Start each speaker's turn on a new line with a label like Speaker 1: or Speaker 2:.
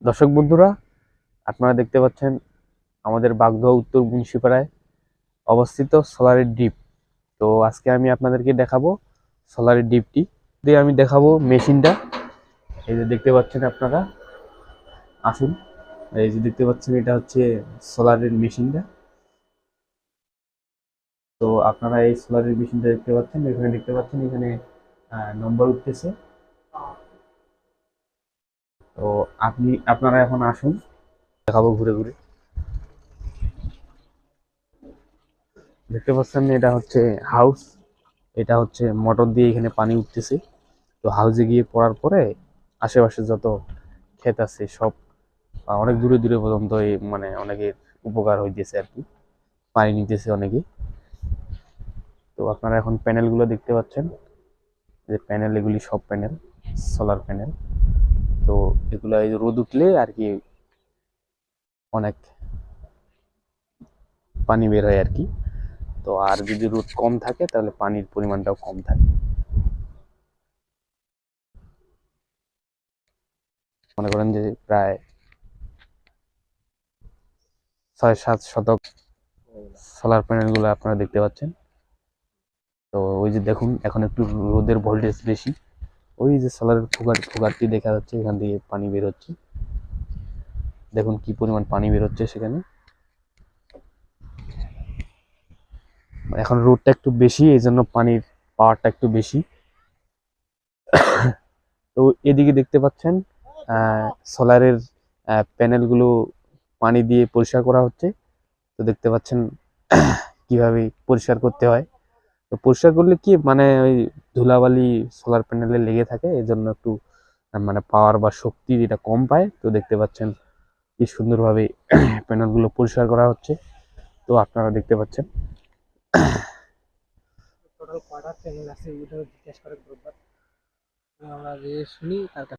Speaker 1: দর্শক বন্ধুরা, আপনারা দেখতে পাচ্ছেন আমাদের বাগদহ উত্তর মুন্সিপাড়ায় অবস্থিত সোলারের ডিপ। তো আজকে আমি আপনাদেরকে দেখাবো সোলারের ডিপটি দিয়ে আমি দেখাবো মেশিনটা। এই যে দেখতে পাচ্ছেন আপনারা, আসুন। এই যে দেখতে পাচ্ছেন, এটা হচ্ছে সোলারের মেশিনটা। তো আপনারা এই সোলারের মেশিনটা দেখতে পাচ্ছেন, এখানে দেখতে পাচ্ছেন, এখানে নম্বর উঠতেছে। তো আপনারা এখন আসুন, দেখাবো ঘুরে ঘুরে। দেখতে পাচ্ছেন এটা হচ্ছে হাউস, এটা হচ্ছে মোটর দিয়ে এখানে পানি উঠতেছে। তো হাউসে গিয়ে পড়ার পরে আশেপাশে যত ক্ষেত আছে সব অনেক দূরে দূরে পর্যন্ত এই মানে অনেকের উপকার হইতেছে আর কি, পানি নিতেছে অনেকে। তো আপনারা এখন প্যানেলগুলো দেখতে পাচ্ছেন, যে প্যানেল, এগুলি সব প্যানেল, সোলার প্যানেল। তো এগুলো এই রোদ উঠলে আর কি অনেক পানি বের হয় আর কি। তো আর যদি রোদ কম থাকে তাহলে পানির পরিমাণটাও কম থাকে। মনে করেন যে প্রায় 6-7 শতক সোলার প্যানেলগুলো আপনারা দেখতে পাচ্ছেন। তো ওই যে দেখুন, এখন একটু রোদের ভোল্টেজ বেশি, ওই যে সোলারের ফুগারটি দেখা যাচ্ছে, এখান থেকে পানি বের হচ্ছে। দেখুন কি পরিমাণ পানি বের হচ্ছে সেখানে। এখন রোদটা একটু বেশি, এই জন্য পানির পাওয়ারটা একটু বেশি। তো এদিকে দেখতে পাচ্ছেন সোলারের প্যানেলগুলো পানি দিয়ে পরিষ্কার করা হচ্ছে। তো দেখতে পাচ্ছেন কিভাবে পরিষ্কার করতে হয়। তো পরিষ্কার করলে কি মানে ওই ধুলাবালি সোলার প্যানেলে লেগে থাকে, এই জন্য একটু মানে পাওয়ার বা শক্তি এটা কম পায়। তো দেখতে পাচ্ছেন কি সুন্দরভাবে প্যানেলগুলো পরিষ্কার করা হচ্ছে। তো আপনারা দেখতে পাচ্ছেন।
Speaker 2: টোটাল কয়টা চ্যানেল আছে ওটা জিজ্ঞেস করে গ্রুপ আমরা যে শুনি তার কাছে।